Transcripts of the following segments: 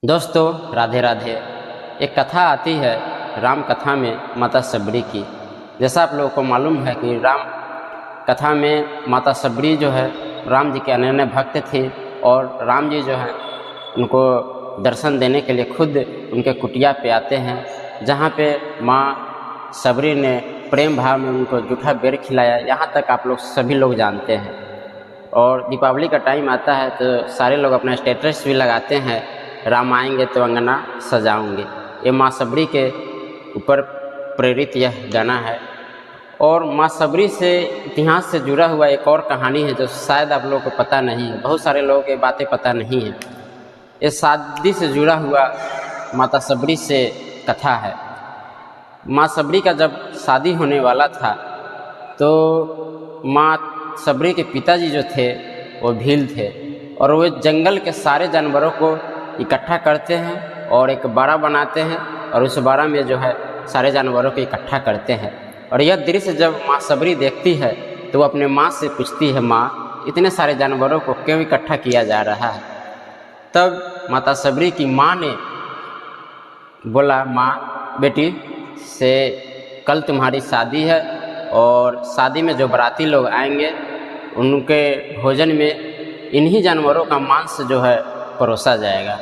दोस्तों राधे राधे। एक कथा आती है राम कथा में माता सबरी की। जैसा आप लोगों को मालूम है कि राम कथा में माता सबरी जो है राम जी के अनन्य भक्त थी और राम जी जो है उनको दर्शन देने के लिए खुद उनके कुटिया पे आते हैं, जहाँ पे माँ सबरी ने प्रेम भाव में उनको जूठा बेर खिलाया। यहाँ तक आप लोग सभी लोग जानते हैं। और दीपावली का टाइम आता है तो सारे लोग अपना स्टेटस भी लगाते हैं, राम आएंगे तो अंगना सजाऊंगे। ये माँ सबरी के ऊपर प्रेरित यह गाना है। और माँ सबरी से इतिहास से जुड़ा हुआ एक और कहानी है जो शायद आप लोगों को पता नहीं है, बहुत सारे लोगों को बातें पता नहीं है। ये शादी से जुड़ा हुआ माता सबरी से कथा है। माँ सबरी का जब शादी होने वाला था तो माँ सबरी के पिताजी जो थे वो भील थे और वो जंगल के सारे जानवरों को इकट्ठा करते हैं और एक बाड़ा बनाते हैं और उस बाड़ा में जो है सारे जानवरों को इकट्ठा करते हैं। और यह दृश्य जब माँ सबरी देखती है तो वो अपने माँ से पूछती है, माँ इतने सारे जानवरों को क्यों इकट्ठा किया जा रहा है? तब माता सबरी की माँ ने बोला, माँ बेटी से कल तुम्हारी शादी है और शादी में जो बाराती लोग आएंगे उनके भोजन में इन्हीं जानवरों का मांस जो है परोसा जाएगा।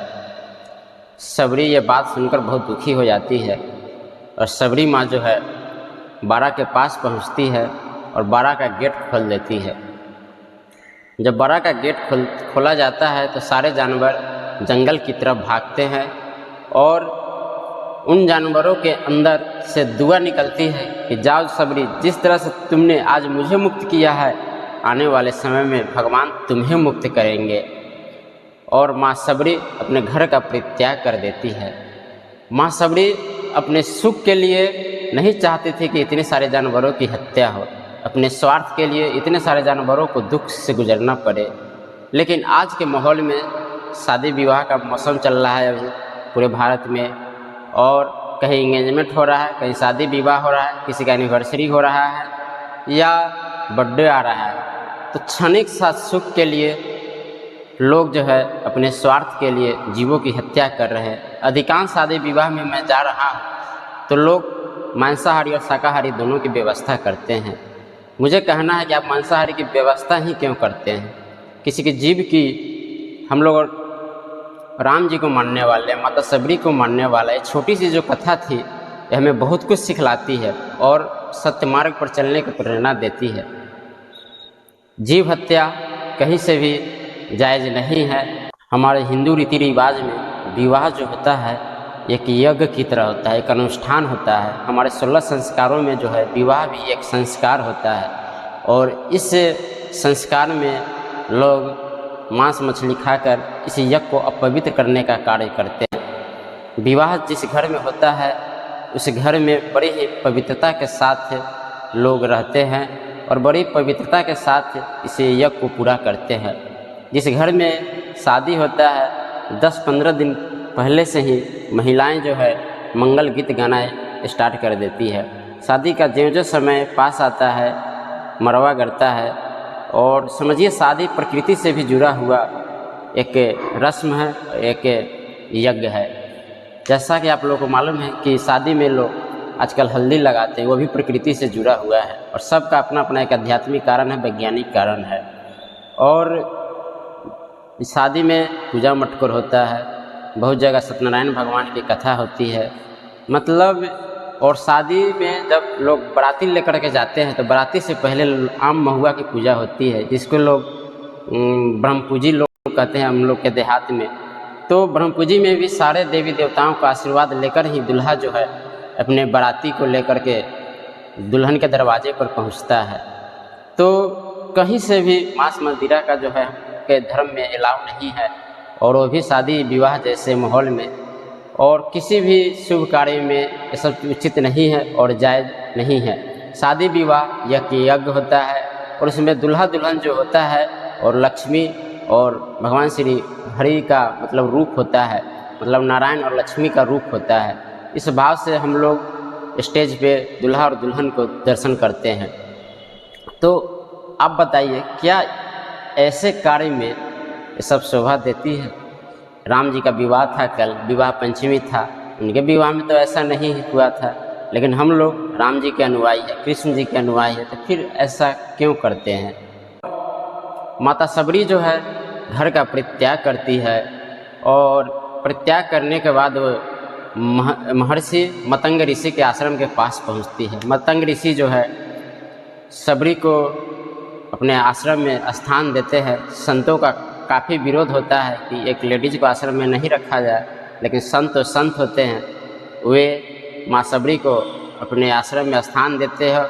सबरी ये बात सुनकर बहुत दुखी हो जाती है और सबरी माँ जो है बाड़ा के पास पहुँचती है और बाड़ा का गेट खोल देती है। जब बाड़ा का गेट खोला जाता है तो सारे जानवर जंगल की तरफ भागते हैं और उन जानवरों के अंदर से दुआ निकलती है कि जाओ सबरी, जिस तरह से तुमने आज मुझे मुक्त किया है आने वाले समय में भगवान तुम्हें मुक्त करेंगे। और माँ सबरी अपने घर का परित्याग कर देती है। माँ सबरी अपने सुख के लिए नहीं चाहती थी कि इतने सारे जानवरों की हत्या हो, अपने स्वार्थ के लिए इतने सारे जानवरों को दुख से गुजरना पड़े। लेकिन आज के माहौल में शादी विवाह का मौसम चल रहा है अभी पूरे भारत में, और कहीं इंगेजमेंट हो रहा है, कहीं शादी विवाह हो रहा है, किसी का एनिवर्सरी हो रहा है या बर्थडे आ रहा है, तो क्षणिक सा सुख के लिए लोग जो है अपने स्वार्थ के लिए जीवों की हत्या कर रहे हैं। अधिकांश शादी विवाह में मैं जा रहा हूँ तो लोग मांसाहारी और शाकाहारी दोनों की व्यवस्था करते हैं। मुझे कहना है कि आप मांसाहारी की व्यवस्था ही क्यों करते हैं? किसी के जीव की हम लोग राम जी को मानने वाले, माता सबरी को मानने वाला, एक छोटी सी जो कथा थी ये हमें बहुत कुछ सिखलाती है और सत्य मार्ग पर चलने की प्रेरणा देती है। जीव हत्या कहीं से भी जायज़ नहीं है। हमारे हिंदू रीति रिवाज में विवाह जो होता है एक यज्ञ की तरह होता है, एक अनुष्ठान होता है। हमारे 16 संस्कारों में जो है विवाह भी एक संस्कार होता है और इस संस्कार में लोग मांस मछली खाकर इस यज्ञ को अपवित्र करने का कार्य करते हैं। विवाह जिस घर में होता है उस घर में बड़ी ही पवित्रता के साथ लोग रहते हैं और बड़ी पवित्रता के साथ इस यज्ञ को पूरा करते हैं। जिस घर में शादी होता है 10-15 दिन पहले से ही महिलाएं जो है मंगल गीत गाना स्टार्ट कर देती है। शादी का जो समय पास आता है मरवा गड़ता है और समझिए शादी प्रकृति से भी जुड़ा हुआ एक रस्म है, एक यज्ञ है। जैसा कि आप लोगों को मालूम है कि शादी में लोग आजकल हल्दी लगाते हैं, वो भी प्रकृति से जुड़ा हुआ है और सबका अपना अपना एक आध्यात्मिक कारण है, वैज्ञानिक कारण है। और शादी में पूजा मटकोर होता है, बहुत जगह सत्यनारायण भगवान की कथा होती है, मतलब। और शादी में जब लोग बाराती लेकर के जाते हैं तो बाराती से पहले आम महुआ की पूजा होती है, जिसको लोग ब्रह्मपूजी लोग कहते हैं हम लोग के देहात में। तो ब्रह्मपूजी में भी सारे देवी देवताओं का आशीर्वाद लेकर ही दूल्हा जो है अपने बाराती को लेकर के दुल्हन के दरवाजे पर पहुंचता है। तो कहीं से भी मांस मदिरा का जो है के धर्म में अलाउ नहीं है और वो भी शादी विवाह जैसे माहौल में और किसी भी शुभ कार्य में ये सब उचित नहीं है और जायज़ नहीं है। शादी विवाह यज्ञ होता है और उसमें दूल्हा दुल्हन जो होता है और लक्ष्मी और भगवान श्री हरि का मतलब रूप होता है, मतलब नारायण और लक्ष्मी का रूप होता है। इस भाव से हम लोग स्टेज पे दूल्हा और दुल्हन को दर्शन करते हैं। तो आप बताइए क्या ऐसे कार्य में ये सब शोभा देती है? राम जी का विवाह था कल, विवाह पंचमी था। उनके विवाह में तो ऐसा नहीं हुआ था, लेकिन हम लोग राम जी के अनुयायी है, कृष्ण जी के अनुयायी है, तो फिर ऐसा क्यों करते हैं। माता सबरी जो है घर का परित्याग करती है और परित्याग करने के बाद वो महर्षि मतंग ऋषि के आश्रम के पास पहुंचती है। मतंग ऋषि जो है सबरी को अपने आश्रम में स्थान देते हैं। संतों का काफ़ी विरोध होता है कि एक लेडीज़ को आश्रम में नहीं रखा जाए, लेकिन संत तो संत होते हैं, वे माँ सबरी को अपने आश्रम में स्थान देते हैं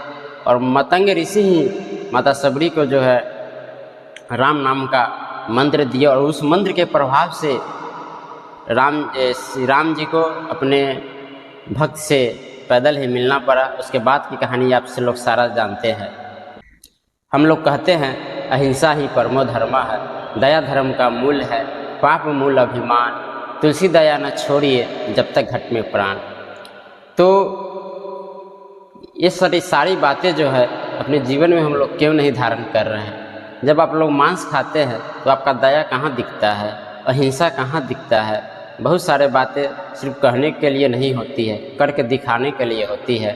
और मतंग ऋषि ही माता सबरी को जो है राम नाम का मंत्र दिया और उस मंत्र के प्रभाव से राम जी को अपने भक्त से पैदल ही मिलना पड़ा। उसके बाद की कहानी आपसे लोग सारा जानते हैं। हम लोग कहते हैं अहिंसा ही परमो धर्मा है, दया धर्म का मूल है, पाप मूल अभिमान, तुलसी दया न छोड़िए जब तक घट में प्राण। तो ये सारी बातें जो है अपने जीवन में हम लोग क्यों नहीं धारण कर रहे हैं। जब आप लोग मांस खाते हैं तो आपका दया कहाँ दिखता है, अहिंसा कहाँ दिखता है। बहुत सारे बातें सिर्फ कहने के लिए नहीं होती है, करके दिखाने के लिए होती है।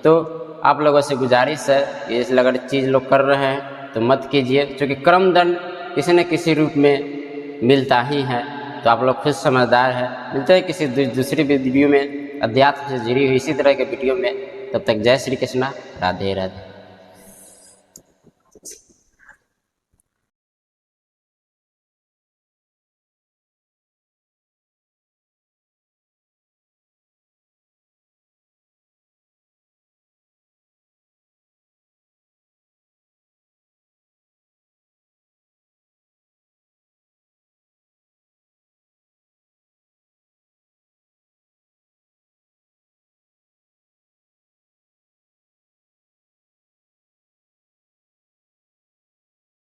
तो आप लोगों से गुजारिश है कि इस अगर चीज़ लोग कर रहे हैं तो मत कीजिए, क्योंकि कर्मदंड किसी न किसी रूप में मिलता ही है। तो आप लोग खुद समझदार हैं। मिलते हैं किसी दूसरी वीडियो में अध्यात्म से जुड़ी हुई इसी तरह के वीडियो में। तब तक जय श्री कृष्णा, राधे राधे।